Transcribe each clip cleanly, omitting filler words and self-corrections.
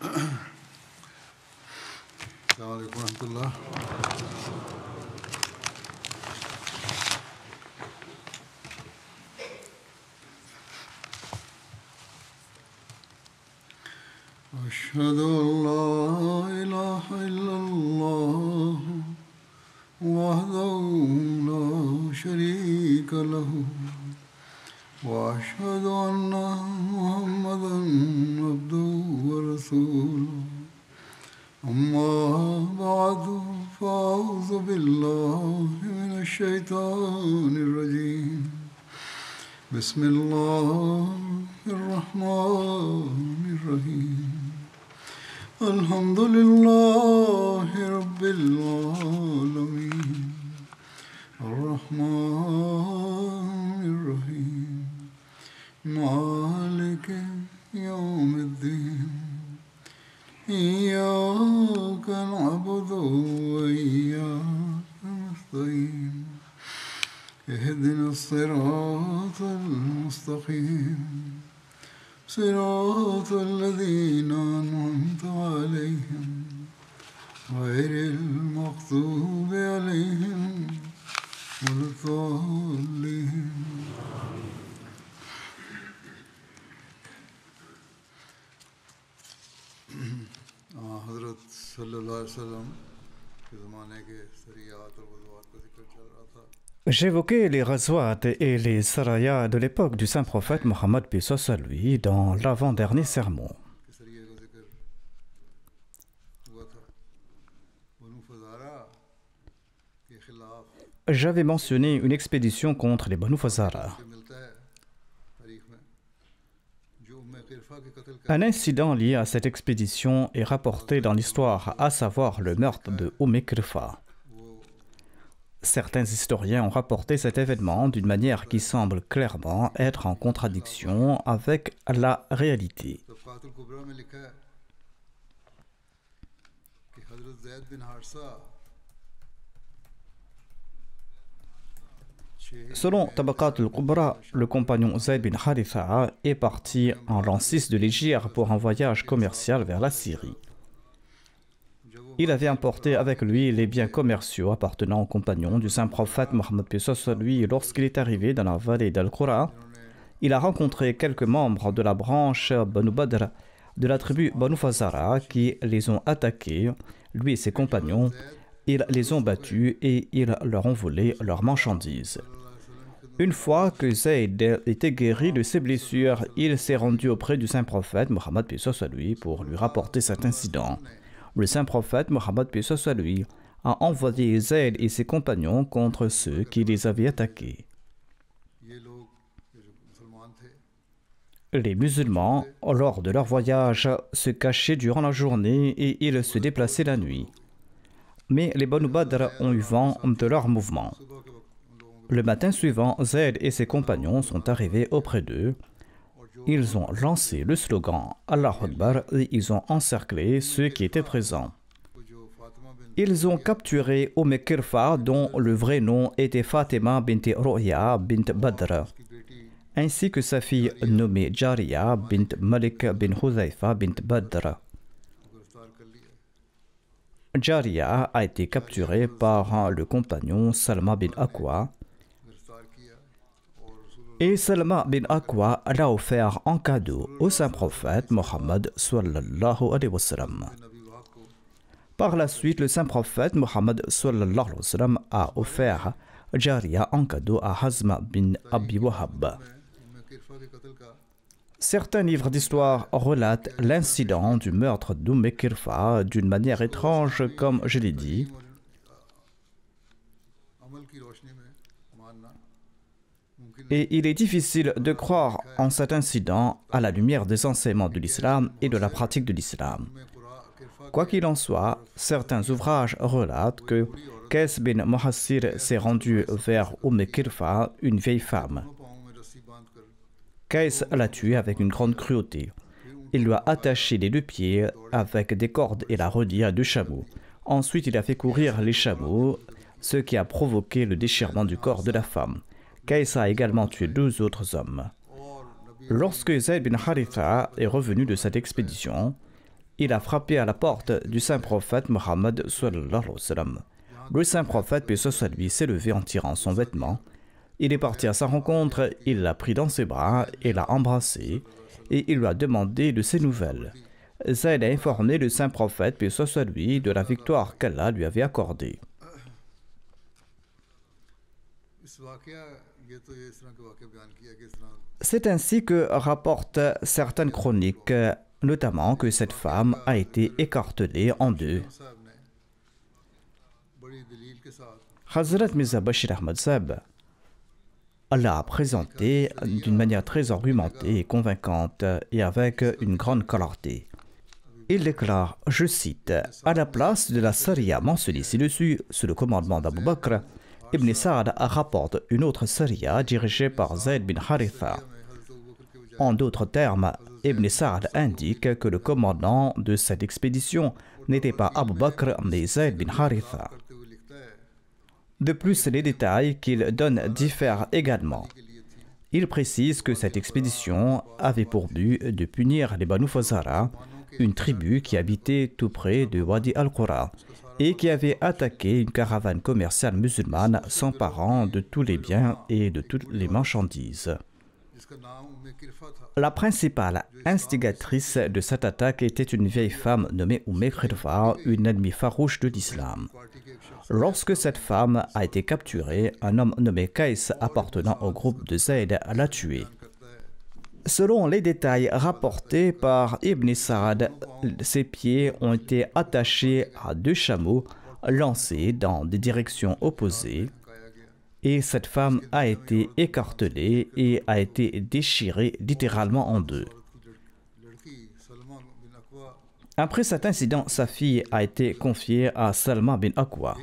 السلام عليكم ورحمة الله. أشهد أن لا إله إلا الله وحده لا شريك له وأشهد أن محمدا عبده ورسوله أما بعد فأعوذ بالله من الشيطان الرجيم بسم الله الرحمن الرحيم الحمد لله رب العالمين الرحمن الرحيم مالك يوم الدين إياك نعبد وإياك نستعين اهدنا الصراط المستقيم صراط الذين أنعمت عليهم غير المغضوب عليهم ولا الضالين. حضرت صلی اللہ علیہ وسلم کے زمانے کے سریات اور غزوات کا ذکر چل رہا تھا. J'évoquais les ghazwat et les sarayas de l'époque du saint prophète Mohammed paix soit lui dans l'avant-dernier sermon. J'avais mentionné une expédition contre les Banu Fazara. Un incident lié à cette expédition est rapporté dans l'histoire, à savoir le meurtre de Kirfa. Certains historiens ont rapporté cet événement d'une manière qui semble clairement être en contradiction avec la réalité. Selon Tabaqat al-Kubra, le compagnon Zayd bin Haritha est parti en l'an 6 de l'Hégire pour un voyage commercial vers la Syrie. Il avait emporté avec lui les biens commerciaux appartenant aux compagnons du saint prophète Mohammed paix soit lui. Lorsqu'il est arrivé dans la vallée d'Al-Qura, il a rencontré quelques membres de la branche Banu Badr de la tribu Banu Fazara qui les ont attaqués, lui et ses compagnons. Ils les ont battus et ils leur ont volé leurs marchandises. Une fois que Zayd était guéri de ses blessures, il s'est rendu auprès du saint prophète Mohammed paix soit lui pour lui rapporter cet incident. Le saint prophète Mohammed paix soit lui a envoyé Zayd et ses compagnons contre ceux qui les avaient attaqués. Les musulmans, lors de leur voyage, se cachaient durant la journée et ils se déplaçaient la nuit. Mais les Banu Badr ont eu vent de leur mouvement. Le matin suivant, Zayd et ses compagnons sont arrivés auprès d'eux. Ils ont lancé le slogan Allah Akbar et ils ont encerclé ceux qui étaient présents. Ils ont capturé Kirfa, dont le vrai nom était Fatima bint Ru'ya bint Badr, ainsi que sa fille nommée Jariya bint Malik bin Huzaifa bint Badr. Jariya a été capturée par le compagnon Salma bin Aqwa. Et Salma bin Aqwa l'a offert en cadeau au saint prophète Mohammed sallallahu alayhi wa sallam. Par la suite, le saint prophète Mohammed sallallahu alayhi wa sallam a offert Jariya en cadeau à Hazma bin Abi Wahab. Certains livres d'histoire relatent l'incident du meurtre Kirfa d'une manière étrange, comme je l'ai dit. Et il est difficile de croire en cet incident à la lumière des enseignements de l'islam et de la pratique de l'islam. Quoi qu'il en soit, certains ouvrages relatent que Qais bin Muhassir s'est rendu vers Kirfa, une vieille femme. Qais l'a tuée avec une grande cruauté. Il lui a attaché les deux pieds avec des cordes et l'a reliée à deux chameaux. Ensuite, il a fait courir les chameaux, ce qui a provoqué le déchirement du corps de la femme. Qais a également tué 2 autres hommes. Lorsque Zayd bin Haritha est revenu de cette expédition, il a frappé à la porte du saint prophète Mohammed sallallahu alayhi wa sallam. Le saint prophète, paix soit sur lui, s'est levé en tirant son vêtement. Il est parti à sa rencontre, il l'a pris dans ses bras et l'a embrassé, et il lui a demandé de ses nouvelles. Zayd a informé le saint prophète, paix soit sur lui, de la victoire qu'Allah lui avait accordée. C'est ainsi que rapportent certaines chroniques, notamment que cette femme a été écartelée en deux. Hazrat Mirza Bashir Ahmad Sahib l'a présenté d'une manière très argumentée et convaincante et avec une grande clarté. Il déclare, je cite, « À la place de la Sariya mentionnée ci-dessus, sous le commandement d'Abu Bakr, Ibn Sa'd rapporte une autre Sariya dirigée par Zayd bin Haritha. En d'autres termes, Ibn Sa'd indique que le commandant de cette expédition n'était pas Abu Bakr mais Zayd bin Haritha. De plus, les détails qu'il donne diffèrent également. Il précise que cette expédition avait pour but de punir les Banu Fazara, une tribu qui habitait tout près de Wadi al-Qura et qui avait attaqué une caravane commerciale musulmane s'emparant de tous les biens et de toutes les marchandises. La principale instigatrice de cette attaque était une vieille femme nommée Khirfa, une ennemie farouche de l'islam. Lorsque cette femme a été capturée, un homme nommé Kais appartenant au groupe de Zayd l'a tuée. Selon les détails rapportés par Ibn Sa'd, ses pieds ont été attachés à deux chameaux lancés dans des directions opposées et cette femme a été écartelée et a été déchirée littéralement en deux. Après cet incident, sa fille a été confiée à Salma bin Aqwa.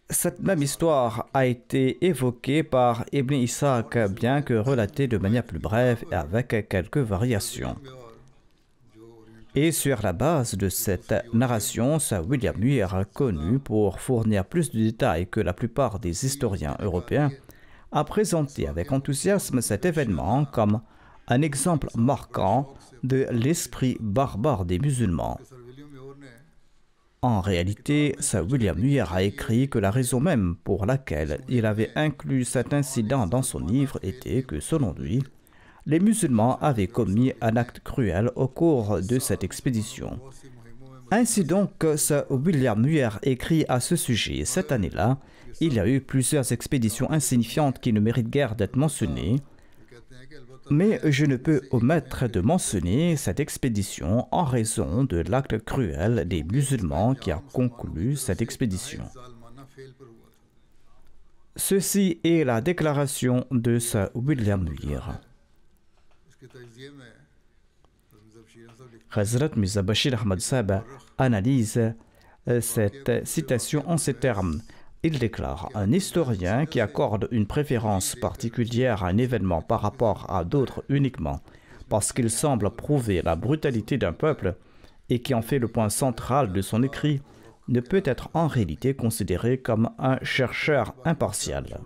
Cette même histoire a été évoquée par Ibn Ishaq, bien que relatée de manière plus brève et avec quelques variations. Et sur la base de cette narration, Sir William Muir, connu pour fournir plus de détails que la plupart des historiens européens, a présenté avec enthousiasme cet événement comme un exemple marquant de l'esprit barbare des musulmans. En réalité, Sir William Muir a écrit que la raison même pour laquelle il avait inclus cet incident dans son livre était que, selon lui, les musulmans avaient commis un acte cruel au cours de cette expédition. Ainsi donc, Sir William Muir écrit à ce sujet. Cette année-là, il y a eu plusieurs expéditions insignifiantes qui ne méritent guère d'être mentionnées, mais je ne peux omettre de mentionner cette expédition en raison de l'acte cruel des musulmans qui a conclu cette expédition. Ceci est la déclaration de Sir William Muir. Hazrat Mirza Bashir Ahmad Sahib analyse cette citation en ces termes. Il déclare « Un historien qui accorde une préférence particulière à un événement par rapport à d'autres uniquement parce qu'il semble prouver la brutalité d'un peuple et qui en fait le point central de son écrit ne peut être en réalité considéré comme un chercheur impartial. »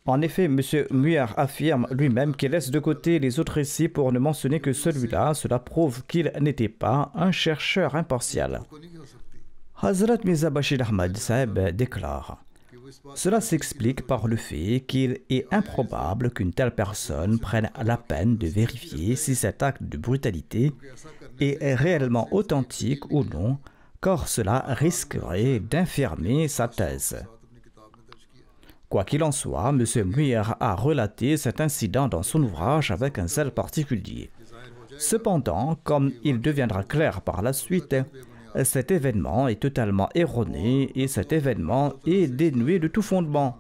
En effet, M. Muir affirme lui-même qu'il laisse de côté les autres récits pour ne mentionner que celui-là. Cela prouve qu'il n'était pas un chercheur impartial. Hazrat Mirza Bashir Ahmad Sahib déclare « Cela s'explique par le fait qu'il est improbable qu'une telle personne prenne la peine de vérifier si cet acte de brutalité est réellement authentique ou non, car cela risquerait d'infirmer sa thèse. » Quoi qu'il en soit, M. Muir a relaté cet incident dans son ouvrage avec un zèle particulier. Cependant, comme il deviendra clair par la suite, cet événement est totalement erroné et cet événement est dénué de tout fondement.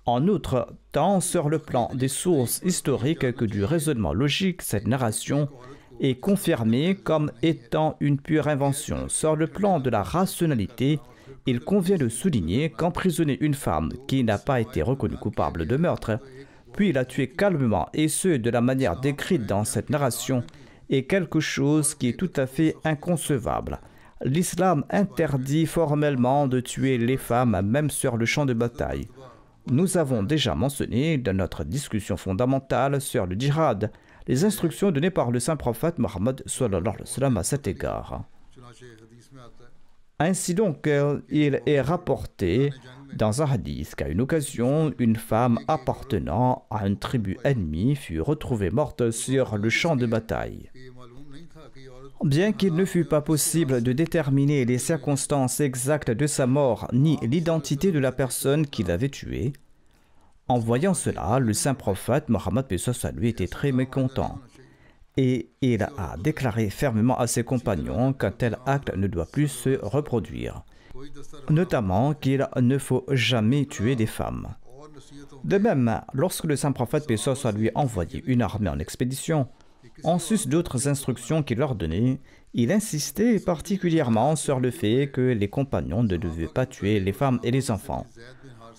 En outre, tant sur le plan des sources historiques que du raisonnement logique, cette narration est confirmée comme étant une pure invention. Sur le plan de la rationalité, il convient de souligner qu'emprisonner une femme qui n'a pas été reconnue coupable de meurtre, puis la tuer calmement et ce de la manière décrite dans cette narration, est quelque chose qui est tout à fait inconcevable. L'islam interdit formellement de tuer les femmes même sur le champ de bataille. Nous avons déjà mentionné dans notre discussion fondamentale sur le djihad les instructions données par le saint prophète Mohammed sallallahu alayhi wa sallam à cet égard. Ainsi donc, il est rapporté dans un hadith qu'à une occasion, une femme appartenant à une tribu ennemie fut retrouvée morte sur le champ de bataille. Bien qu'il ne fût pas possible de déterminer les circonstances exactes de sa mort ni l'identité de la personne qui l'avait tuée, en voyant cela, le saint prophète Mohammed lui était très mécontent et il a déclaré fermement à ses compagnons qu'un tel acte ne doit plus se reproduire, notamment qu'il ne faut jamais tuer des femmes. De même, lorsque le saint prophète lui envoyait une armée en expédition, en sus d'autres instructions qu'il leur donnait, il insistait particulièrement sur le fait que les compagnons ne devaient pas tuer les femmes et les enfants.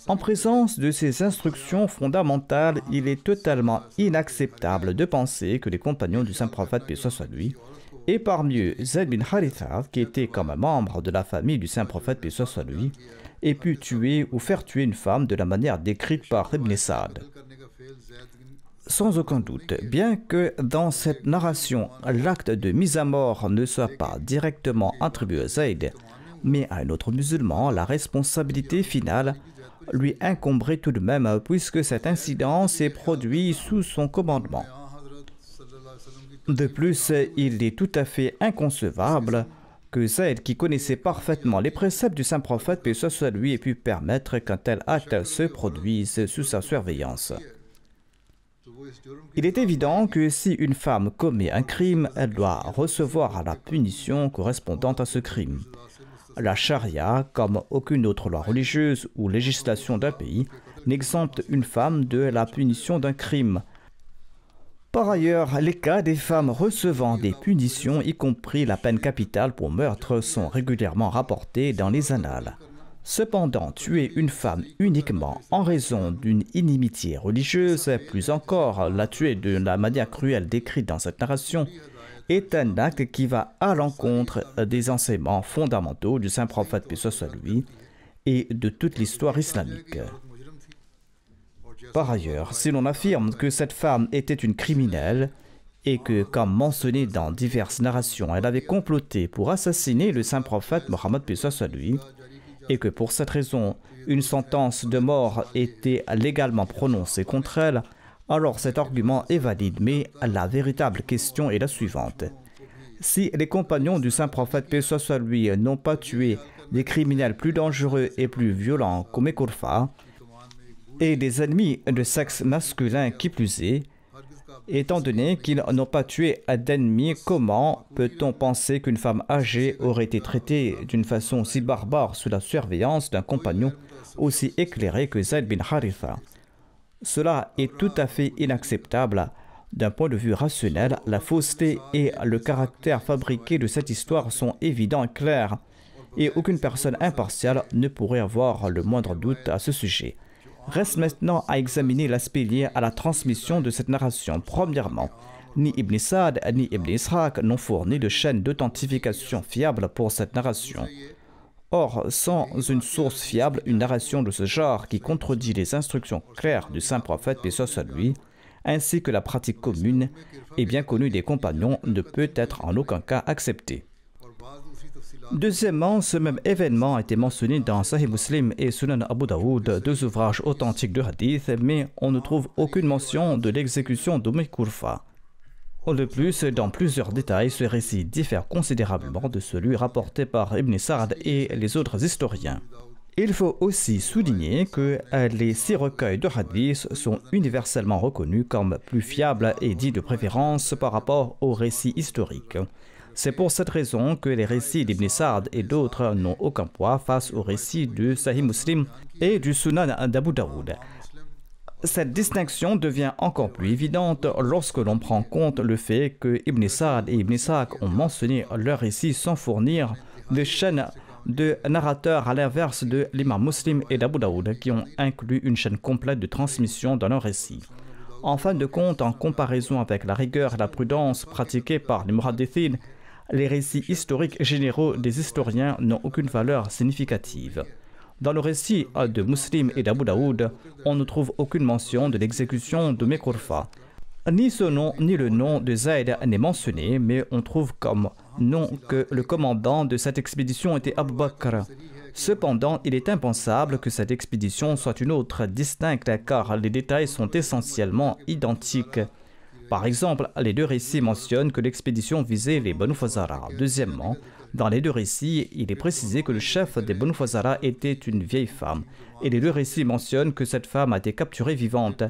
En présence de ces instructions fondamentales, il est totalement inacceptable de penser que les compagnons du saint prophète lui, et parmi eux Zayd bin Haritha, qui était comme un membre de la famille du saint prophète lui, ait pu tuer ou faire tuer une femme de la manière décrite par Ibn Sa'd. Sans aucun doute, bien que dans cette narration, l'acte de mise à mort ne soit pas directement attribué à Zayd, mais à un autre musulman, la responsabilité finale lui incomberait tout de même, puisque cet incident s'est produit sous son commandement. De plus, il est tout à fait inconcevable que Zayd, qui connaissait parfaitement les préceptes du saint prophète, paix soit lui, ait pu permettre qu'un tel acte se produise sous sa surveillance. Il est évident que si une femme commet un crime, elle doit recevoir la punition correspondante à ce crime. La charia, comme aucune autre loi religieuse ou législation d'un pays, n'exempte une femme de la punition d'un crime. Par ailleurs, les cas des femmes recevant des punitions, y compris la peine capitale pour meurtre, sont régulièrement rapportés dans les annales. Cependant, tuer une femme uniquement en raison d'une inimitié religieuse, plus encore la tuer de la manière cruelle décrite dans cette narration, est un acte qui va à l'encontre des enseignements fondamentaux du saint prophète paix soit lui et de toute l'histoire islamique. Par ailleurs, si l'on affirme que cette femme était une criminelle et que, comme mentionné dans diverses narrations, elle avait comploté pour assassiner le saint prophète Mohammed paix soit lui, et que pour cette raison, une sentence de mort était légalement prononcée contre elle, alors cet argument est valide, mais la véritable question est la suivante. Si les compagnons du saint prophète paix soit lui n'ont pas tué des criminels plus dangereux et plus violents comme Kurfa, et des ennemis de sexe masculin qui plus est, étant donné qu'ils n'ont pas tué d'ennemis, comment peut-on penser qu'une femme âgée aurait été traitée d'une façon aussi barbare sous la surveillance d'un compagnon aussi éclairé que Zayd bin Haritha? Cela est tout à fait inacceptable. D'un point de vue rationnel, la fausseté et le caractère fabriqué de cette histoire sont évidents et clairs, et aucune personne impartiale ne pourrait avoir le moindre doute à ce sujet. Reste maintenant à examiner l'aspect lié à la transmission de cette narration. Premièrement, ni Ibn Sa'd ni Ibn Ishaq n'ont fourni de chaîne d'authentification fiable pour cette narration. Or, sans une source fiable, une narration de ce genre qui contredit les instructions claires du saint prophète, paix soit lui, ainsi que la pratique commune et bien connue des compagnons, ne peut être en aucun cas acceptée. Deuxièmement, ce même événement a été mentionné dans Sahih Muslim et Sunan Abu Daoud, deux ouvrages authentiques de hadith, mais on ne trouve aucune mention de l'exécution Kurfa. De plus, dans plusieurs détails, ce récit diffère considérablement de celui rapporté par Ibn Sa'd et les autres historiens. Il faut aussi souligner que les 6 recueils de hadith sont universellement reconnus comme plus fiables et dits de préférence par rapport aux récits historiques. C'est pour cette raison que les récits d'Ibn Sa'd et d'autres n'ont aucun poids face aux récits de Sahih Muslim et du Sunan d'Abu Daoud. Cette distinction devient encore plus évidente lorsque l'on prend en compte le fait que Ibn Sa'd et Ibn Ishaq ont mentionné leurs récits sans fournir de chaîne de narrateurs, à l'inverse de l'imam Muslim et d'Abu Daoud qui ont inclus une chaîne complète de transmission dans leurs récits. En fin de compte, en comparaison avec la rigueur et la prudence pratiquées par les muhaddithin, les récits historiques généraux des historiens n'ont aucune valeur significative. Dans le récit de Muslim et d'Abu Daoud, on ne trouve aucune mention de l'exécution de Mekurfa. Ni ce nom, ni le nom de Zayd n'est mentionné, mais on trouve comme nom que le commandant de cette expédition était Abu Bakr. Cependant, il est impensable que cette expédition soit une autre distincte car les détails sont essentiellement identiques. Par exemple, les deux récits mentionnent que l'expédition visait les Banu Fazara. Deuxièmement, dans les deux récits, il est précisé que le chef des Banu Fazara était une vieille femme. Et les deux récits mentionnent que cette femme a été capturée vivante.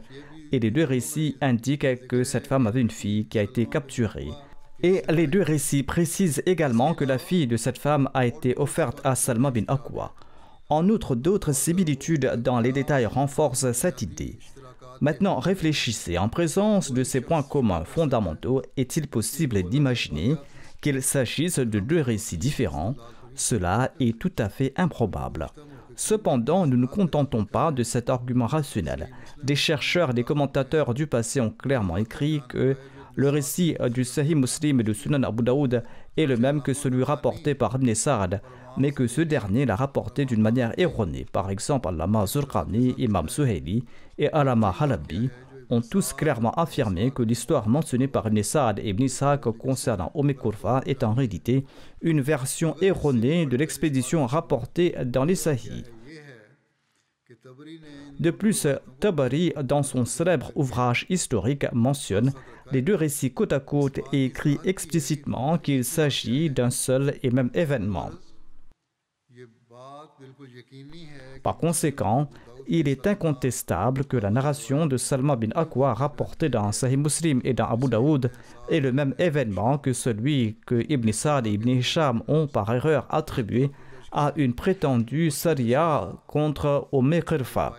Et les deux récits indiquent que cette femme avait une fille qui a été capturée. Et les deux récits précisent également que la fille de cette femme a été offerte à Salma bin Aqwa. En outre, d'autres similitudes dans les détails renforcent cette idée. Maintenant, réfléchissez, en présence de ces points communs fondamentaux, est-il possible d'imaginer qu'il s'agisse de deux récits différents? Cela est tout à fait improbable. Cependant, nous ne nous contentons pas de cet argument rationnel. Des chercheurs et des commentateurs du passé ont clairement écrit que le récit du Sahih Muslim et du Sunan Abu Daoud est le même que celui rapporté par Ibn Sa'd, mais que ce dernier l'a rapporté d'une manière erronée. Par exemple, Allama Zurqani, Imam Suhaili et Allama Halabi ont tous clairement affirmé que l'histoire mentionnée par Ibn Sa'd et Ibn Ishaq concernant Mekurfa est en réalité une version erronée de l'expédition rapportée dans les Sahih. De plus, Tabari, dans son célèbre ouvrage historique, mentionne les deux récits côte à côte et écrit explicitement qu'il s'agit d'un seul et même événement. Par conséquent, il est incontestable que la narration de Salma bin Aqwa rapportée dans Sahih Muslim et dans Abu Daoud est le même événement que celui que Ibn Sa'd et Ibn Hisham ont par erreur attribué à une prétendue Saria contre Mekurfa.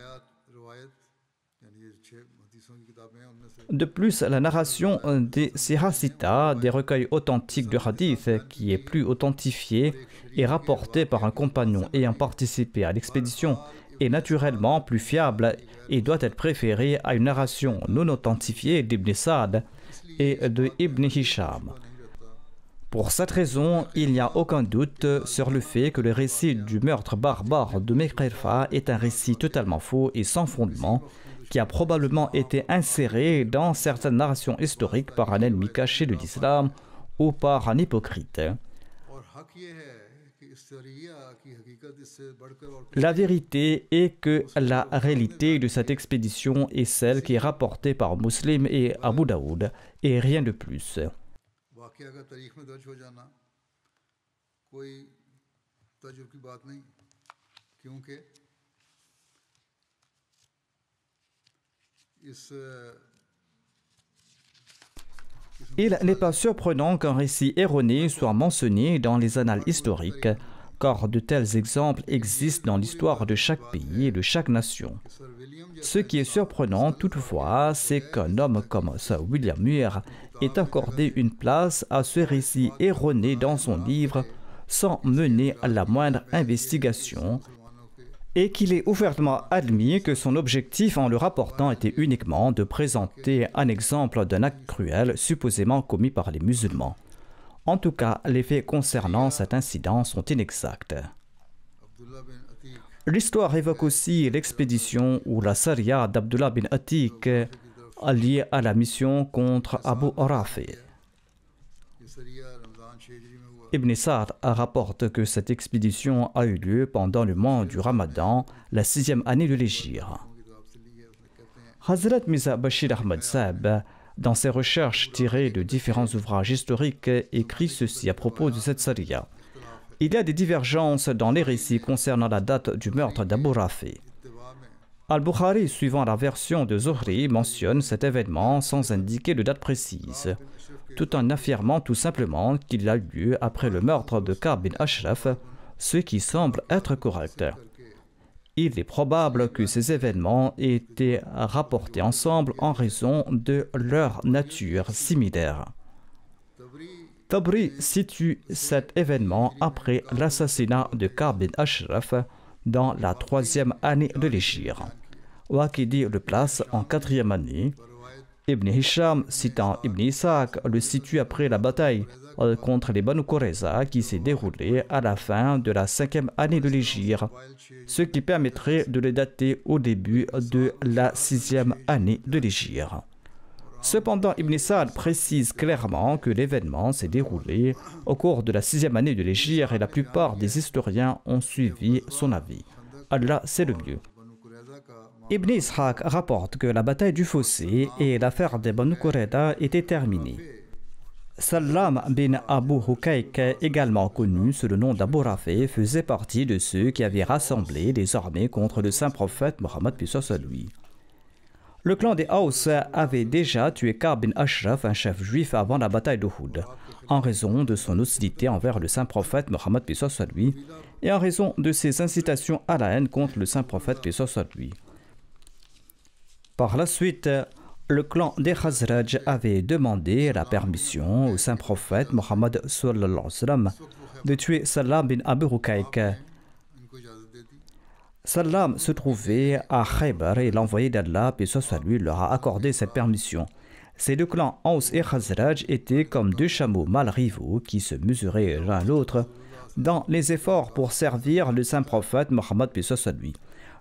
De plus, la narration des Sihasita, des recueils authentiques de hadith, qui est plus authentifiée et rapportée par un compagnon ayant participé à l'expédition, est naturellement plus fiable et doit être préférée à une narration non authentifiée d'Ibn Sa'd et de Ibn Hisham. Pour cette raison, il n'y a aucun doute sur le fait que le récit du meurtre barbare de Mekurfa est un récit totalement faux et sans fondement, qui a probablement été inséré dans certaines narrations historiques par un ennemi caché de l'islam ou par un hypocrite. La vérité est que la réalité de cette expédition est celle qui est rapportée par Muslim et Abu Daoud, et rien de plus. Il n'est pas surprenant qu'un récit erroné soit mentionné dans les annales historiques, car de tels exemples existent dans l'histoire de chaque pays et de chaque nation. Ce qui est surprenant toutefois, c'est qu'un homme comme Sir William Muir ait accordé une place à ce récit erroné dans son livre sans mener la moindre investigation, et qu'il ait ouvertement admis que son objectif en le rapportant était uniquement de présenter un exemple d'un acte cruel supposément commis par les musulmans. En tout cas, les faits concernant cet incident sont inexacts. L'histoire évoque aussi l'expédition ou la Saria d'Abdullah bin Atiq liée à la mission contre Abu Rafi. Ibn Sa'd rapporte que cette expédition a eu lieu pendant le mois du Ramadan, la 6e année de l'Hégire. Hazrat Mirza Bashir Ahmad Sahib, dans ses recherches tirées de différents ouvrages historiques, écrit ceci à propos de cette Saria. Il y a des divergences dans les récits concernant la date du meurtre d'Abu Rafi. Al-Bukhari, suivant la version de Zuhri, mentionne cet événement sans indiquer de date précise, tout en affirmant tout simplement qu'il a eu lieu après le meurtre de Ka'b bin Ashraf, ce qui semble être correct. Il est probable que ces événements aient été rapportés ensemble en raison de leur nature similaire. Tabri situe cet événement après l'assassinat de Ka'b bin Ashraf dans la 3e année de l'Hégire. Waqidi le place en 4e année. Ibn Hisham, citant Ibn Ishaq, le situe après la bataille contre les Banu Qurayza qui s'est déroulée à la fin de la 5e année de l'Hégire, ce qui permettrait de les dater au début de la 6e année de l'Hégire. Cependant, Ibn Sa'd précise clairement que l'événement s'est déroulé au cours de la 6e année de l'Hégire et la plupart des historiens ont suivi son avis. Allah sait le mieux. Ibn Ishaq rapporte que la bataille du fossé et l'affaire des Banu Qurayza étaient terminées. Sallam bin Abu Hukayk, également connu sous le nom d'Abu Rafi, faisait partie de ceux qui avaient rassemblé les armées contre le saint prophète Mohammed paix soit sur lui. Le clan des Haus avait déjà tué Ka'b bin Ashraf, un chef juif, avant la bataille d'Uhud, en raison de son hostilité envers le saint prophète Mohammed paix soit sur lui et en raison de ses incitations à la haine contre le saint prophète paix soit sur lui. Par la suite, le clan des Khazraj avait demandé la permission au saint prophète Mohammed sallallahu alayhi wa sallam de tuer Sallam bin Abu Hukayk. Sallam se trouvait à Khaybar et l'envoyé d'Allah, paix soit sur lui, leur a accordé cette permission. Ces deux clans, Haus et Khazraj, étaient comme deux chameaux mal rivaux qui se mesuraient l'un à l'autre dans les efforts pour servir le saint prophète Mohammed paix soit sur lui.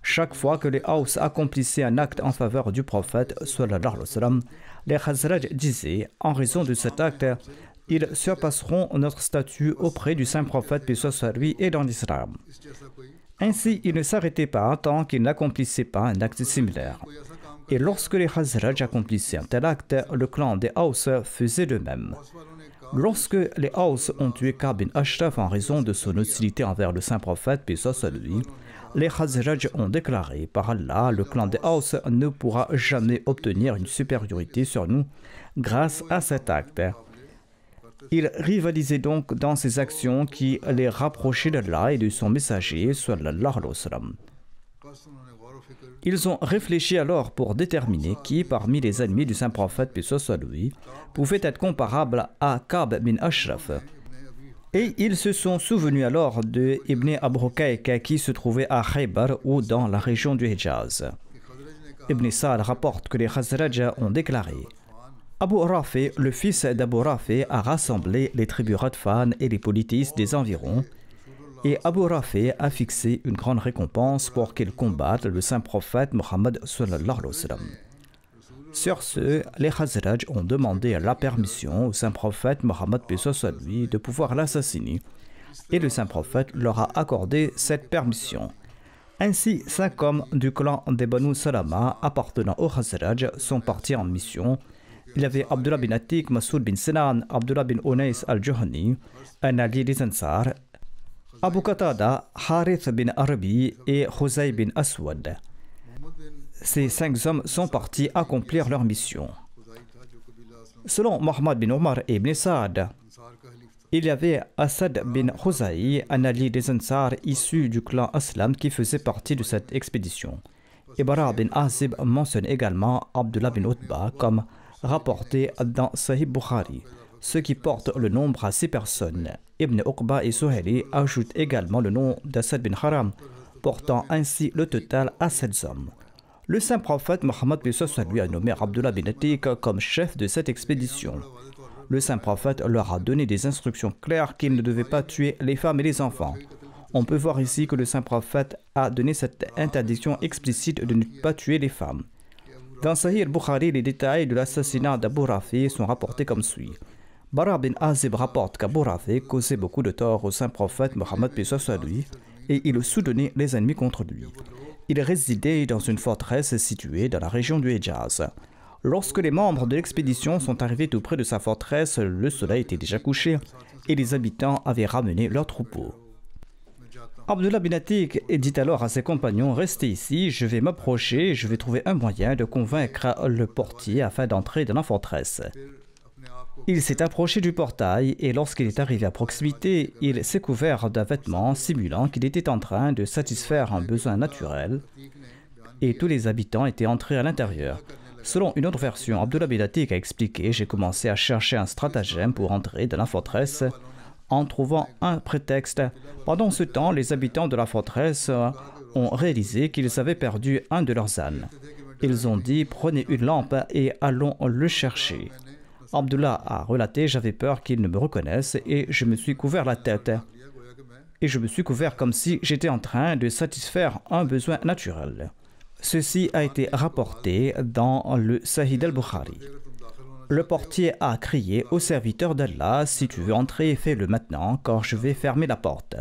Chaque fois que les Haus accomplissaient un acte en faveur du prophète, sallallahu alayhi wa sallam, les Khazraj disaient, en raison de cet acte, ils surpasseront notre statut auprès du saint prophète, paix soit sur lui, et dans l'islam. Ainsi, ils ne s'arrêtaient pas tant qu'ils n'accomplissaient pas un acte similaire. Et lorsque les Khazraj accomplissaient un tel acte, le clan des Haus faisait de même. Lorsque les Haus ont tué Ka'b bin Ashraf en raison de son hostilité envers le saint prophète, paix soit sur lui, les Khazraj ont déclaré, par Allah, le clan des Haus ne pourra jamais obtenir une supériorité sur nous grâce à cet acte. Ils rivalisaient donc dans ces actions qui les rapprochaient d'Allah et de son messager, sallallahu alayhi wa sallam. Ils ont réfléchi alors pour déterminer qui, parmi les ennemis du saint prophète, paix soit sur lui, pouvait être comparable à Ka'b bin Ashraf. Et ils se sont souvenus alors de Ibn Abu Hukayk qui se trouvait à Khaybar ou dans la région du Hijaz. Ibn Sa'd rapporte que les Khazraj ont déclaré: Abu Rafi, le fils d'Abu Rafi, a rassemblé les tribus Radfan et les politistes des environs, et Abu Rafi a fixé une grande récompense pour qu'ils combattent le saint prophète Mohammed sallallahu alayhi wa sallam. Sur ce, les Khazraj ont demandé la permission au saint prophète Mohammed paix soit sur lui de pouvoir l'assassiner, et le saint prophète leur a accordé cette permission. Ainsi, 5 hommes du clan des Banu Salama appartenant aux Khazraj sont partis en mission. Il y avait Abdullah bin Atiq, Masoud bin Sinan, Abdullah bin Unais al-Juhani, un allié des Ansar, Abu Qatada, Harith bin Arabi et Khuzay bin Aswad. Ces 5 hommes sont partis accomplir leur mission. Selon Mohammed bin Omar et Ibn Sa'd, il y avait Asad bin Khuzay, un allié des Ansar issu du clan Aslam qui faisait partie de cette expédition. Ibara bin Azib mentionne également Abdullah bin Utba comme rapporté dans Sahih Bukhari, ce qui porte le nombre à 6 personnes. Ibn Uqba et Suhaili ajoutent également le nom d'Asad bin Haram, portant ainsi le total à 7 hommes. Le saint prophète Mohammed paix soit sur lui a nommé Abdullah bin Atiq comme chef de cette expédition. Le saint prophète leur a donné des instructions claires qu'ils ne devaient pas tuer les femmes et les enfants. On peut voir ici que le saint prophète a donné cette interdiction explicite de ne pas tuer les femmes. Dans Sahih Bukhari, les détails de l'assassinat d'Abu Rafi sont rapportés comme suit. Bara bin Azib rapporte qu'Abu Rafi causait beaucoup de tort au saint prophète Mohammed paix soit sur lui et il soutenait les ennemis contre lui. Il résidait dans une forteresse située dans la région du Hijaz. Lorsque les membres de l'expédition sont arrivés tout près de sa forteresse, le soleil était déjà couché et les habitants avaient ramené leurs troupeaux. Abdullah bin Atiq dit alors à ses compagnons: restez ici, je vais m'approcher et je vais trouver un moyen de convaincre le portier afin d'entrer dans la forteresse. Il s'est approché du portail et lorsqu'il est arrivé à proximité, il s'est couvert d'un vêtement simulant qu'il était en train de satisfaire un besoin naturel et tous les habitants étaient entrés à l'intérieur. Selon une autre version, Abdullah bin Atiq a expliqué: j'ai commencé à chercher un stratagème pour entrer dans la forteresse en trouvant un prétexte. Pendant ce temps, les habitants de la forteresse ont réalisé qu'ils avaient perdu un de leurs ânes. Ils ont dit « Prenez une lampe et allons le chercher ». Abdullah a relaté « J'avais peur qu'ils ne me reconnaissent et je me suis couvert la tête. Et je me suis couvert comme si j'étais en train de satisfaire un besoin naturel. » Ceci a été rapporté dans le Sahih al-Bukhari. Le portier a crié au serviteur d'Allah « Si tu veux entrer, fais-le maintenant, car je vais fermer la porte. »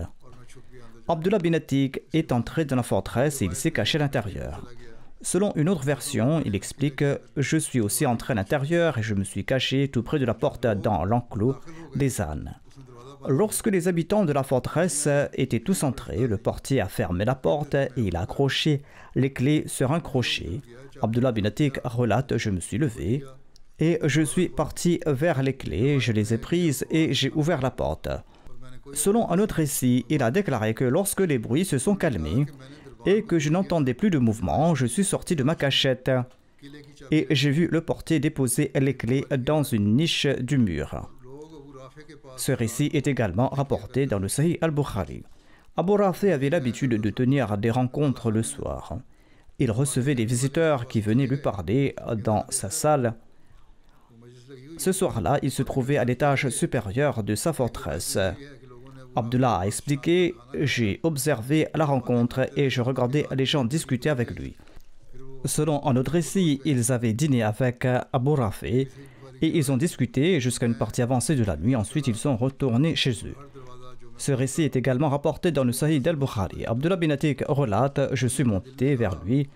Abdullah bin Atiq est entré dans la forteresse et il s'est caché à l'intérieur. Selon une autre version, il explique « Je suis aussi entré à l'intérieur et je me suis caché tout près de la porte dans l'enclos des ânes. » Lorsque les habitants de la forteresse étaient tous entrés, le portier a fermé la porte et il a accroché les clés sur un crochet. Abdullah bin Atiq relate « Je me suis levé et je suis parti vers les clés, je les ai prises et j'ai ouvert la porte. » Selon un autre récit, il a déclaré que lorsque les bruits se sont calmés et que je n'entendais plus de mouvement, je suis sorti de ma cachette et j'ai vu le portier déposer les clés dans une niche du mur. Ce récit est également rapporté dans le Sahih al-Bukhari. Abu Rafi avait l'habitude de tenir des rencontres le soir. Il recevait des visiteurs qui venaient lui parler dans sa salle. Ce soir-là, il se trouvait à l'étage supérieur de sa forteresse. Abdullah a expliqué « J'ai observé la rencontre et je regardais les gens discuter avec lui. » Selon un autre récit, ils avaient dîné avec Abu Rafi et ils ont discuté jusqu'à une partie avancée de la nuit. Ensuite, ils sont retournés chez eux. Ce récit est également rapporté dans le Sahih al-Bukhari. Abdullah bin Atiq relate « Je suis monté vers lui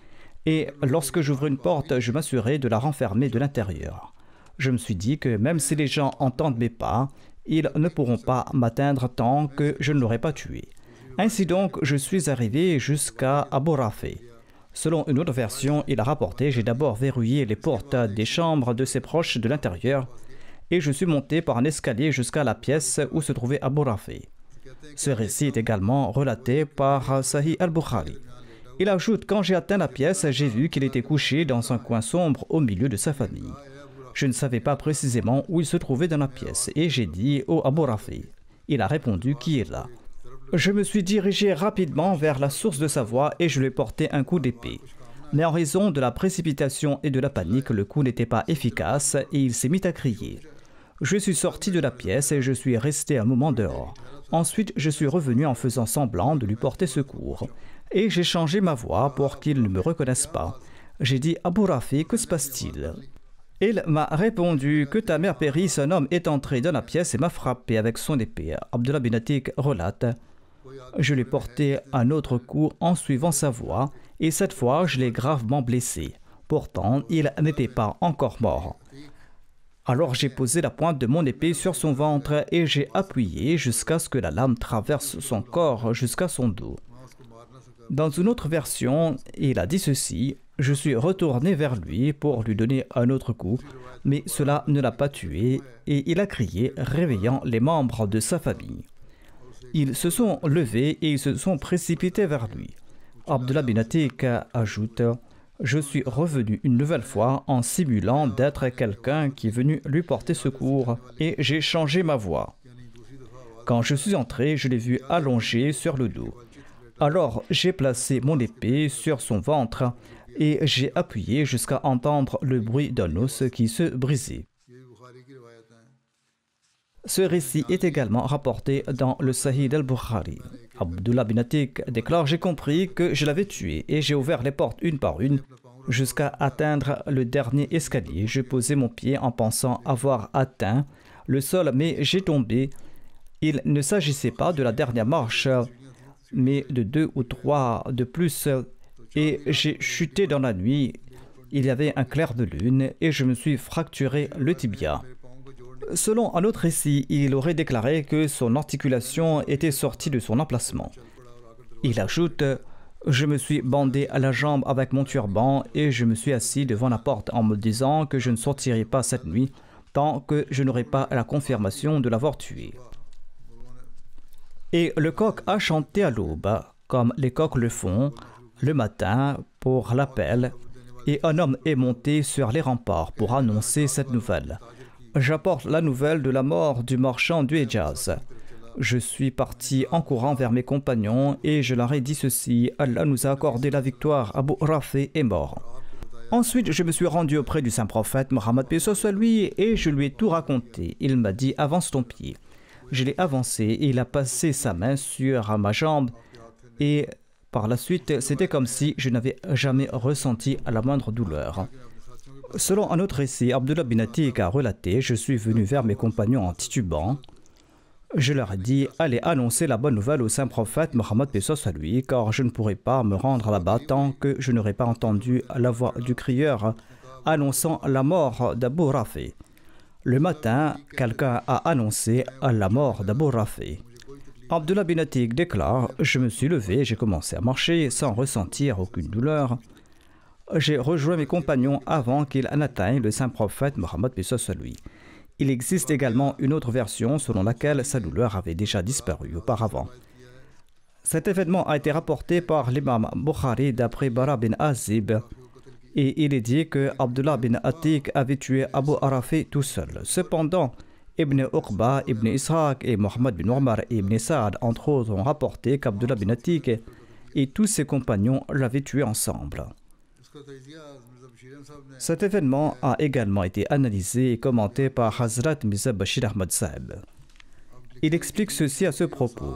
et lorsque j'ouvre une porte, je m'assurais de la renfermer de l'intérieur. Je me suis dit que même si les gens entendent mes pas, ils ne pourront pas m'atteindre tant que je ne l'aurai pas tué. Ainsi donc, je suis arrivé jusqu'à Abu Rafi. » Selon une autre version, il a rapporté « J'ai d'abord verrouillé les portes des chambres de ses proches de l'intérieur et je suis monté par un escalier jusqu'à la pièce où se trouvait Abu Rafi. » Ce récit est également relaté par Sahih al-Bukhari. Il ajoute « Quand j'ai atteint la pièce, j'ai vu qu'il était couché dans un coin sombre au milieu de sa famille. Je ne savais pas précisément où il se trouvait dans la pièce et j'ai dit « Oh Abu Rafi ». Il a répondu « Qui est là ?» Je me suis dirigé rapidement vers la source de sa voix et je lui ai porté un coup d'épée. Mais en raison de la précipitation et de la panique, le coup n'était pas efficace et il s'est mis à crier. Je suis sorti de la pièce et je suis resté un moment dehors. Ensuite, je suis revenu en faisant semblant de lui porter secours. Et j'ai changé ma voix pour qu'il ne me reconnaisse pas. J'ai dit « Abu Rafi, que se passe-t-il » Il m'a répondu « Que ta mère périsse, un homme est entré dans la pièce et m'a frappé avec son épée. » Abdullah bin Atiq relate « Je lui ai porté un autre coup en suivant sa voix et cette fois, je l'ai gravement blessé. Pourtant, il n'était pas encore mort. Alors j'ai posé la pointe de mon épée sur son ventre et j'ai appuyé jusqu'à ce que la lame traverse son corps jusqu'à son dos. » Dans une autre version, il a dit ceci « Je suis retourné vers lui pour lui donner un autre coup, mais cela ne l'a pas tué et il a crié, réveillant les membres de sa famille. Ils se sont levés et ils se sont précipités vers lui. » Abdullah bin Atiq ajoute « Je suis revenu une nouvelle fois en simulant d'être quelqu'un qui est venu lui porter secours et j'ai changé ma voix. Quand je suis entré, je l'ai vu allongé sur le dos. Alors j'ai placé mon épée sur son ventre et j'ai appuyé jusqu'à entendre le bruit d'un os qui se brisait. » Ce récit est également rapporté dans le Sahih al-Bukhari. Abdullah bin Atiq déclare « J'ai compris que je l'avais tué et j'ai ouvert les portes une par une jusqu'à atteindre le dernier escalier. Je posais mon pied en pensant avoir atteint le sol, mais j'ai tombé. Il ne s'agissait pas de la dernière marche, mais de 2 ou 3 de plus et j'ai chuté dans la nuit. Il y avait un clair de lune et je me suis fracturé le tibia. » Selon un autre récit, il aurait déclaré que son articulation était sortie de son emplacement. Il ajoute « Je me suis bandé à la jambe avec mon turban et je me suis assis devant la porte en me disant que je ne sortirai pas cette nuit tant que je n'aurai pas la confirmation de l'avoir tué. » Et le coq a chanté à l'aube, comme les coqs le font, le matin pour l'appel, et un homme est monté sur les remparts pour annoncer cette nouvelle. J'apporte la nouvelle de la mort du marchand du Hejaz. Je suis parti en courant vers mes compagnons et je leur ai dit ceci. Allah nous a accordé la victoire. Abu Rafi est mort. Ensuite, je me suis rendu auprès du saint prophète Mohammed paix soit lui et je lui ai tout raconté. Il m'a dit « avance ton pied ». Je l'ai avancé et il a passé sa main sur ma jambe et par la suite, c'était comme si je n'avais jamais ressenti la moindre douleur. Selon un autre récit, Abdullah bin Atiq a relaté « Je suis venu vers mes compagnons en titubant. Je leur ai dit « Allez annoncer la bonne nouvelle au saint prophète Mohammed paix soit lui, car je ne pourrai pas me rendre là-bas tant que je n'aurai pas entendu la voix du crieur annonçant la mort d'Abu Rafi. » Le matin, quelqu'un a annoncé la mort d'Abu Rafi. Abdullah bin Atiq déclare « Je me suis levé, j'ai commencé à marcher sans ressentir aucune douleur. J'ai rejoint mes compagnons avant qu'ils n'atteignent le saint prophète Mohammed paix soit lui. » Il existe également une autre version selon laquelle sa douleur avait déjà disparu auparavant. Cet événement a été rapporté par l'imam Bukhari d'après Bara bin Azib et il est dit que Abdullah bin Atiq avait tué Abu Rafi tout seul. Cependant, Ibn Uqba, Ibn Ishaq et Mohammed bin Umar et Ibn Saad, entre autres, ont rapporté qu'Abdullah bin Atiq et tous ses compagnons l'avaient tué ensemble. Cet événement a également été analysé et commenté par Hazrat Mirza Bashir Ahmad Sahib. Il explique ceci à ce propos.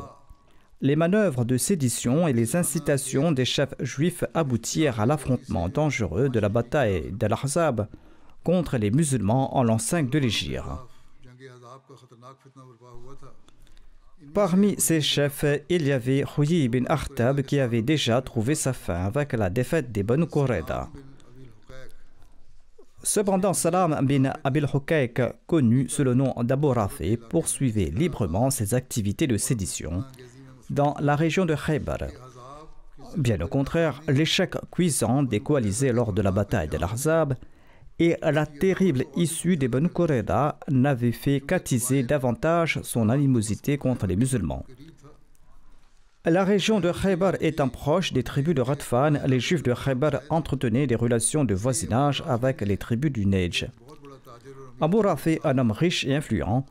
Les manœuvres de sédition et les incitations des chefs juifs aboutirent à l'affrontement dangereux de la bataille d'Al-Ahzab contre les musulmans en l'an 5 de l'Hégire. Parmi ces chefs, il y avait Huyy bin Akhtab qui avait déjà trouvé sa fin avec la défaite des Banu Qurayda. Cependant, Salam bin Abil Hukayk, connu sous le nom d'Abu Rafi, poursuivait librement ses activités de sédition dans la région de Khaybar. Bien au contraire, l'échec cuisant des coalisés lors de la bataille d'Al-Ahzab et la terrible issue des Banu Qurayda n'avaient fait qu'attiser davantage son animosité contre les musulmans. La région de Khaybar étant proche des tribus de Ghatfan, les Juifs de Khaybar entretenaient des relations de voisinage avec les tribus du Nejd. Abu Rafi, un homme riche et influent,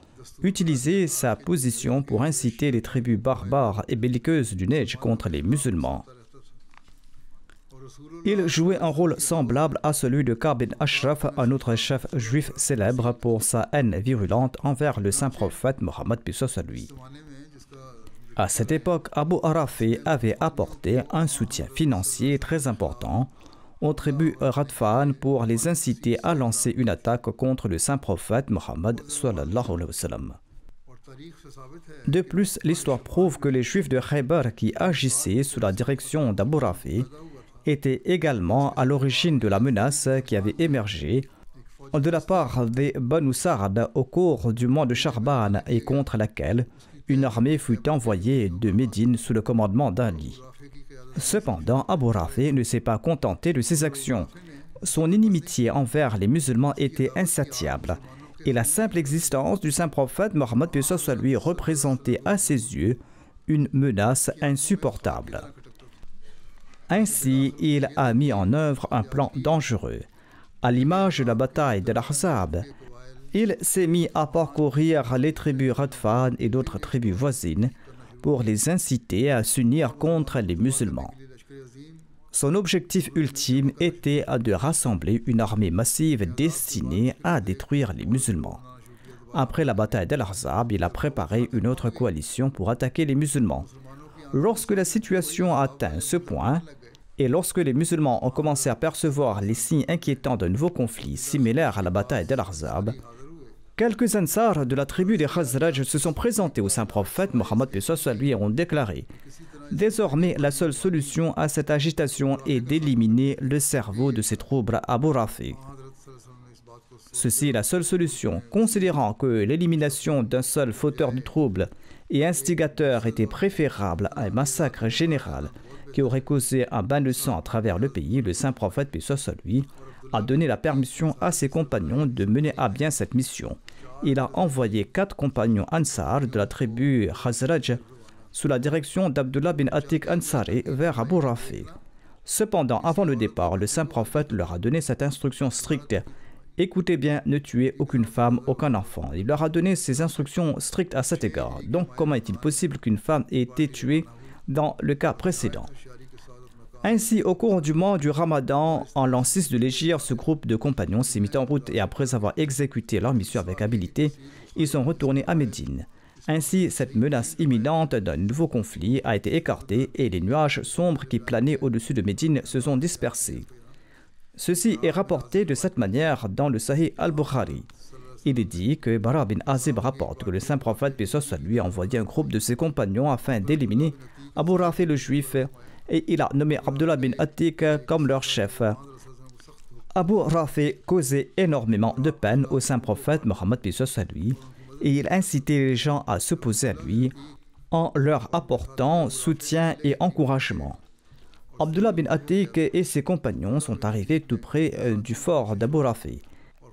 utilisait sa position pour inciter les tribus barbares et belliqueuses du Nejd contre les musulmans. Il jouait un rôle semblable à celui de Ka'b bin Ashraf, un autre chef juif célèbre pour sa haine virulente envers le saint prophète Mohammed paix soit lui. À cette époque, Abu Rafi avait apporté un soutien financier très important aux tribus Ghatfan pour les inciter à lancer une attaque contre le saint prophète Mohammed sallallahu alayhi wa sallam. De plus, l'histoire prouve que les Juifs de Khaybar qui agissaient sous la direction d'Abu Rafi étaient également à l'origine de la menace qui avait émergé de la part des Banu Sa'd au cours du mois de Charban et contre laquelle une armée fut envoyée de Médine sous le commandement d'Ali. Cependant, Abu Rafi ne s'est pas contenté de ses actions. Son inimitié envers les musulmans était insatiable et la simple existence du saint prophète Mohammed paix soit lui représentait à ses yeux une menace insupportable. Ainsi, il a mis en œuvre un plan dangereux. À l'image de la bataille de l'Ahzab, il s'est mis à parcourir les tribus Ghatfan et d'autres tribus voisines pour les inciter à s'unir contre les musulmans. Son objectif ultime était de rassembler une armée massive destinée à détruire les musulmans. Après la bataille d'Al-Ahzab, il a préparé une autre coalition pour attaquer les musulmans. Lorsque la situation a atteint ce point, et lorsque les musulmans ont commencé à percevoir les signes inquiétants d'un nouveau conflit similaire à la bataille d'Al-Ahzab, quelques Ansar de la tribu des Khazraj se sont présentés au saint prophète Mohammed paix soit lui et ont déclaré « Désormais, la seule solution à cette agitation est d'éliminer le cerveau de ces troubles Abu Rafi. Ceci est la seule solution, considérant que l'élimination d'un seul fauteur de troubles et instigateur était préférable à un massacre général qui aurait causé un bain de sang à travers le pays. Le saint prophète paix soit lui a donné la permission à ses compagnons de mener à bien cette mission. Il a envoyé 4 compagnons Ansar de la tribu Khazraj sous la direction d'Abdullah bin Atiq Ansari vers Abu Rafi. Cependant, avant le départ, le saint prophète leur a donné cette instruction stricte. Écoutez bien, ne tuez aucune femme, aucun enfant. Il leur a donné ces instructions strictes à cet égard. Donc, comment est-il possible qu'une femme ait été tuée dans le cas précédent? Ainsi, au cours du mois du Ramadan, en l'an 6 de l'Hégire, ce groupe de compagnons s'est mis en route et après avoir exécuté leur mission avec habileté, ils sont retournés à Médine. Ainsi, cette menace imminente d'un nouveau conflit a été écartée et les nuages sombres qui planaient au-dessus de Médine se sont dispersés. Ceci est rapporté de cette manière dans le Sahih al-Bukhari. Il est dit que Bara bin Azib rapporte que le saint prophète, paix soit sur lui, a envoyé un groupe de ses compagnons afin d'éliminer Abu Rafi le juif et il a nommé Abdullah bin Atik comme leur chef. Abu Rafi causait énormément de peine au saint prophète Mohammed, paix soit sur lui, et il incitait les gens à s'opposer à lui en leur apportant soutien et encouragement. Abdullah bin Atik et ses compagnons sont arrivés tout près du fort d'Abu Rafi.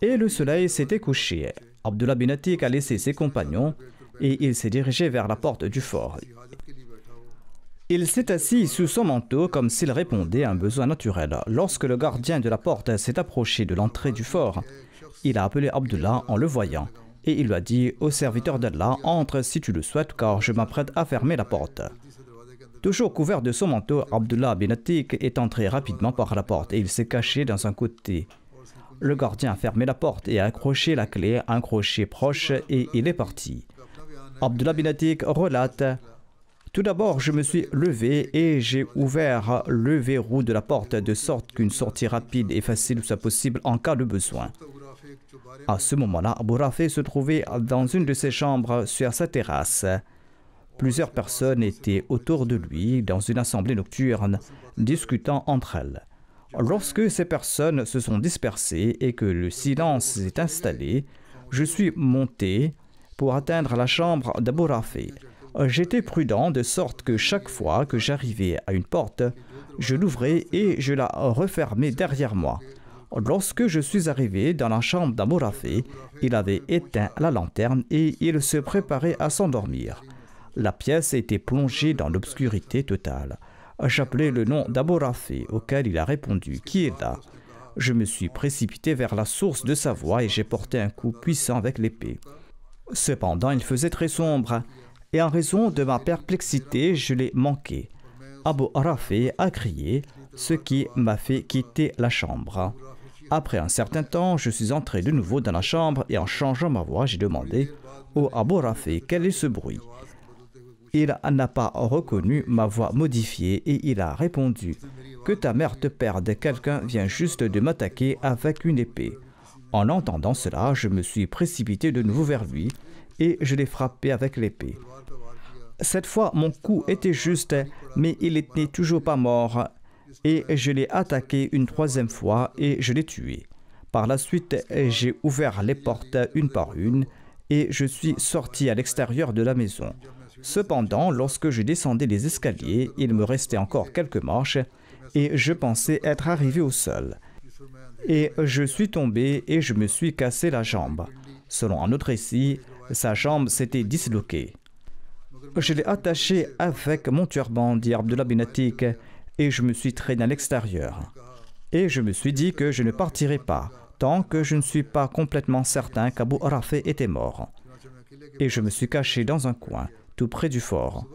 Et le soleil s'était couché. Abdullah bin Atik a laissé ses compagnons et il s'est dirigé vers la porte du fort. Il s'est assis sous son manteau comme s'il répondait à un besoin naturel. Lorsque le gardien de la porte s'est approché de l'entrée du fort, il a appelé Abdullah en le voyant et il lui a dit « Ô serviteur d'Allah, entre si tu le souhaites car je m'apprête à fermer la porte. » Toujours couvert de son manteau, Abdullah bin Atik est entré rapidement par la porte et il s'est caché dans un côté. Le gardien a fermé la porte et a accroché la clé à un crochet proche et il est parti. Abdullah bin Atik relate « Tout d'abord, je me suis levé et j'ai ouvert le verrou de la porte de sorte qu'une sortie rapide et facile soit possible en cas de besoin. » À ce moment-là, Abu Rafi se trouvait dans une de ses chambres sur sa terrasse. Plusieurs personnes étaient autour de lui dans une assemblée nocturne, discutant entre elles. Lorsque ces personnes se sont dispersées et que le silence s'est installé, je suis monté pour atteindre la chambre d'Abu Rafi. J'étais prudent de sorte que chaque fois que j'arrivais à une porte, je l'ouvrais et je la refermais derrière moi. Lorsque je suis arrivé dans la chambre d'Abu Rafi, il avait éteint la lanterne et il se préparait à s'endormir. La pièce était plongée dans l'obscurité totale. J'appelais le nom d'Abu Rafi, auquel il a répondu « Qui est là ?» Je me suis précipité vers la source de sa voix et j'ai porté un coup puissant avec l'épée. Cependant, il faisait très sombre et en raison de ma perplexité, je l'ai manqué. Abu Rafi a crié, ce qui m'a fait quitter la chambre. Après un certain temps, je suis entré de nouveau dans la chambre et en changeant ma voix, j'ai demandé « Oh Abu Rafi, quel est ce bruit ?» Il n'a pas reconnu ma voix modifiée et il a répondu « Que ta mère te perde, quelqu'un vient juste de m'attaquer avec une épée. » En entendant cela, je me suis précipité de nouveau vers lui et je l'ai frappé avec l'épée. Cette fois, mon coup était juste, mais il n'était toujours pas mort et je l'ai attaqué une troisième fois et je l'ai tué. Par la suite, j'ai ouvert les portes une par une et je suis sorti à l'extérieur de la maison. Cependant, lorsque je descendais les escaliers, il me restait encore quelques marches et je pensais être arrivé au sol. Et je suis tombé et je me suis cassé la jambe. Selon un autre récit, sa jambe s'était disloquée. Je l'ai attaché avec mon turban, dit Abdullah bin Atik, et je me suis traîné à l'extérieur. Et je me suis dit que je ne partirai pas tant que je ne suis pas complètement certain qu'Abu Rafi était mort. Et je me suis caché dans un coin, tout près du fort.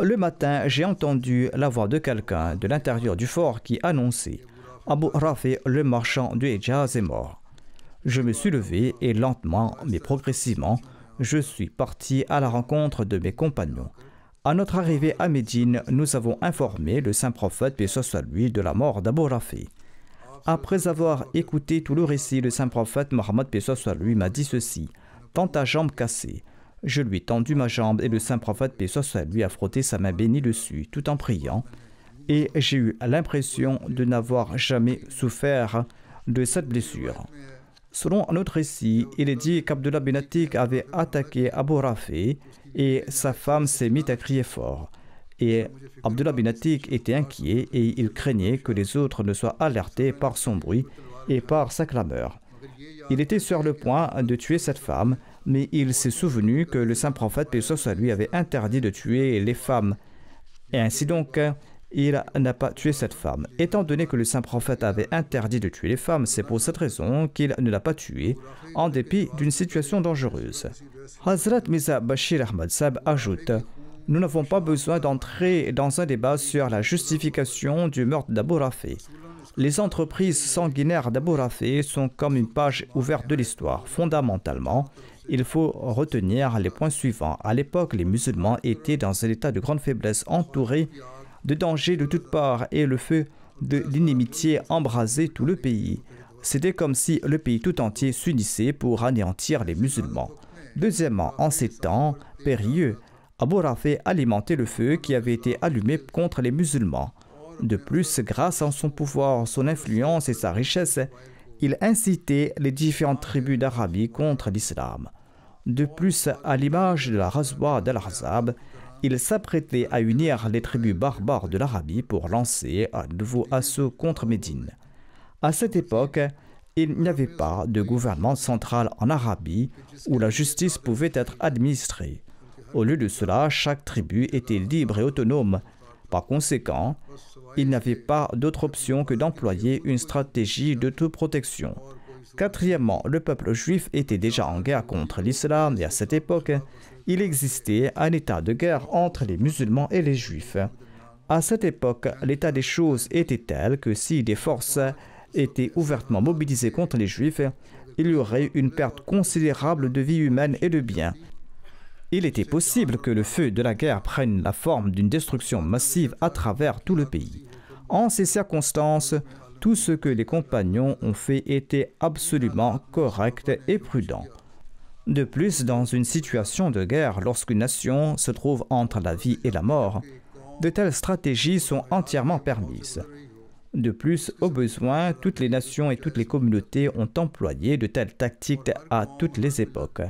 Le matin, j'ai entendu la voix de quelqu'un de l'intérieur du fort qui annonçait « Abu Rafi, le marchand du Hijaz, est mort ». Je me suis levé et lentement, mais progressivement, je suis parti à la rencontre de mes compagnons. À notre arrivée à Médine, nous avons informé le saint prophète, paix soit sur lui, de la mort d'Abu Rafi. Après avoir écouté tout le récit, le saint prophète Mohammed, paix soit sur lui, m'a dit ceci « Tends ta jambe cassée ». Je lui ai tendu ma jambe et le saint prophète, paix soit sur lui, a frotté sa main bénie dessus, tout en priant. Et j'ai eu l'impression de n'avoir jamais souffert de cette blessure. Selon un autre récit, il est dit qu'Abdullah bin Atik avait attaqué Abu Rafi et sa femme s'est mise à crier fort. Et Abdullah bin Atik était inquiet et il craignait que les autres ne soient alertés par son bruit et par sa clameur. Il était sur le point de tuer cette femme, mais il s'est souvenu que le saint prophète, paix soit sur lui, avait interdit de tuer les femmes. Et ainsi donc, il n'a pas tué cette femme. Étant donné que le saint prophète avait interdit de tuer les femmes, c'est pour cette raison qu'il ne l'a pas tuée, en dépit d'une situation dangereuse. Hazrat Mirza Bashir Ahmad Sahib ajoute « Nous n'avons pas besoin d'entrer dans un débat sur la justification du meurtre d'Abu Rafi. Les entreprises sanguinaires d'Abu Rafi sont comme une page ouverte de l'histoire. Fondamentalement, il faut retenir les points suivants. À l'époque, les musulmans étaient dans un état de grande faiblesse, entourés de dangers de toutes parts, et le feu de l'inimitié embrasait tout le pays. C'était comme si le pays tout entier s'unissait pour anéantir les musulmans. Deuxièmement, en ces temps périlleux, Abu Rafi alimentait le feu qui avait été allumé contre les musulmans. De plus, grâce à son pouvoir, son influence et sa richesse, il incitait les différentes tribus d'Arabie contre l'islam. De plus, à l'image de la Ghazwa d'Al-Ahzab, il s'apprêtait à unir les tribus barbares de l'Arabie pour lancer un nouveau assaut contre Médine. À cette époque, il n'y avait pas de gouvernement central en Arabie où la justice pouvait être administrée. Au lieu de cela, chaque tribu était libre et autonome. Par conséquent, il n'y avait pas d'autre option que d'employer une stratégie d'autoprotection. Quatrièmement, le peuple juif était déjà en guerre contre l'islam et à cette époque, il existait un état de guerre entre les musulmans et les juifs. À cette époque, l'état des choses était tel que si des forces étaient ouvertement mobilisées contre les juifs, il y aurait une perte considérable de vies humaines et de biens. Il était possible que le feu de la guerre prenne la forme d'une destruction massive à travers tout le pays. En ces circonstances, tout ce que les compagnons ont fait était absolument correct et prudent. De plus, dans une situation de guerre, lorsqu'une nation se trouve entre la vie et la mort, de telles stratégies sont entièrement permises. De plus, au besoin, toutes les nations et toutes les communautés ont employé de telles tactiques à toutes les époques.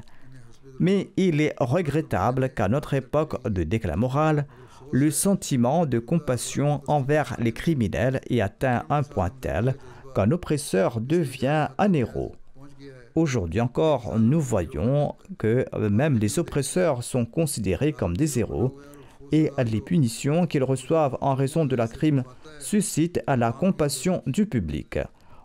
Mais il est regrettable qu'à notre époque de déclin moral, le sentiment de compassion envers les criminels ait atteint un point tel qu'un oppresseur devient un héros. Aujourd'hui encore, nous voyons que même les oppresseurs sont considérés comme des héros et les punitions qu'ils reçoivent en raison de leur crime suscitent à la compassion du public.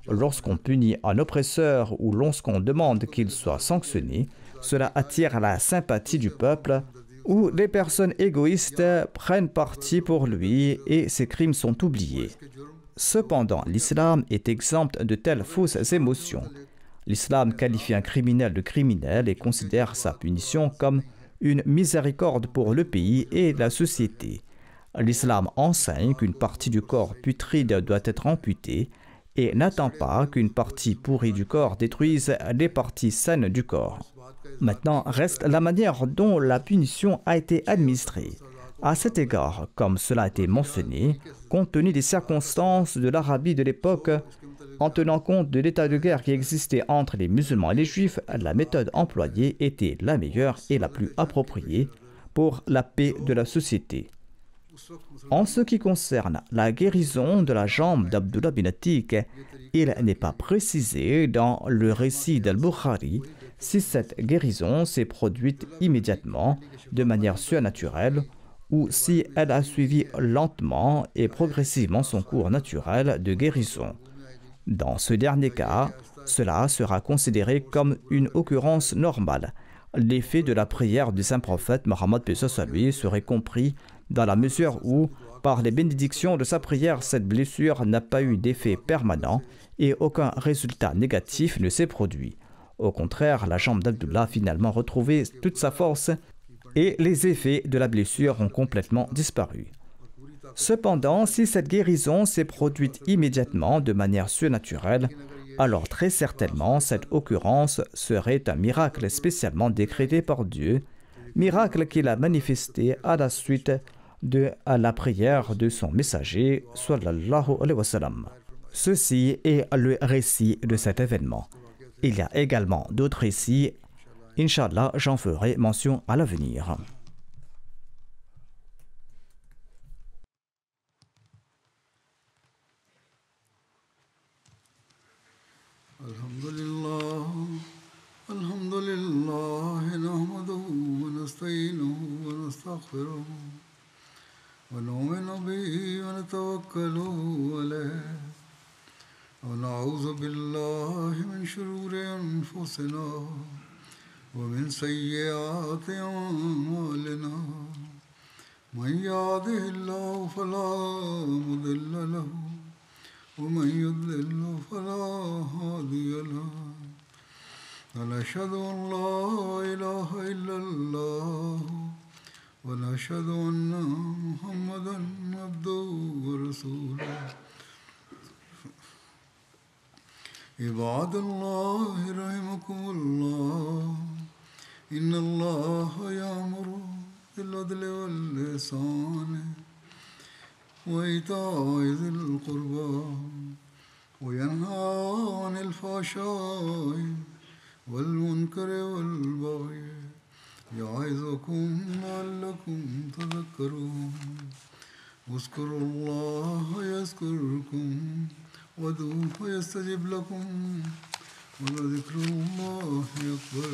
Lorsqu'on punit un oppresseur ou lorsqu'on demande qu'il soit sanctionné, cela attire la sympathie du peuple où les personnes égoïstes prennent parti pour lui et ses crimes sont oubliés. Cependant, l'islam est exempt de telles fausses émotions. L'islam qualifie un criminel de criminel et considère sa punition comme une miséricorde pour le pays et la société. L'islam enseigne qu'une partie du corps putride doit être amputée et n'attend pas qu'une partie pourrie du corps détruise les parties saines du corps. Maintenant, reste la manière dont la punition a été administrée. À cet égard, comme cela a été mentionné, compte tenu des circonstances de l'Arabie de l'époque, en tenant compte de l'état de guerre qui existait entre les musulmans et les juifs, la méthode employée était la meilleure et la plus appropriée pour la paix de la société. En ce qui concerne la guérison de la jambe d'Abdullah bin Atiq, il n'est pas précisé dans le récit d'Al-Bukhari si cette guérison s'est produite immédiatement, de manière surnaturelle, ou si elle a suivi lentement et progressivement son cours naturel de guérison. Dans ce dernier cas, cela sera considéré comme une occurrence normale. L'effet de la prière du saint prophète Mohammed lui serait compris dans la mesure où, par les bénédictions de sa prière, cette blessure n'a pas eu d'effet permanent et aucun résultat négatif ne s'est produit. Au contraire, la jambe d'Abdullah a finalement retrouvé toute sa force et les effets de la blessure ont complètement disparu. Cependant, si cette guérison s'est produite immédiatement de manière surnaturelle, alors très certainement cette occurrence serait un miracle spécialement décrété par Dieu, miracle qu'il a manifesté à la suite de la prière de son messager, sallallahu alayhi wa sallam. Ceci est le récit de cet événement. Il y a également d'autres récits. Inch'Allah, j'en ferai mention à l'avenir. Alhamdulillah, nahmaduhu wa nasta'inuhu wa nastaghfiruh. ونؤمن به ونتوكل عليه ونعوذ بالله من شرور أنفسنا ومن سيئات أعمالنا من يهده الله فلا مضل له ومن يضلل فلا هادي له ونشهد أن لا إله إلا الله ونشهد أن محمدا عبده ورسوله عباد الله رحمكم الله إن الله يأمر بالعدل والإحسان وإيتاء ذي القربى وينهى عن الفحشاء والمنكر والبغي يعظكم لعلكم تذكرون اذكروا الله يذكركم وادعوه يستجب لكم ولذكر الله أكبر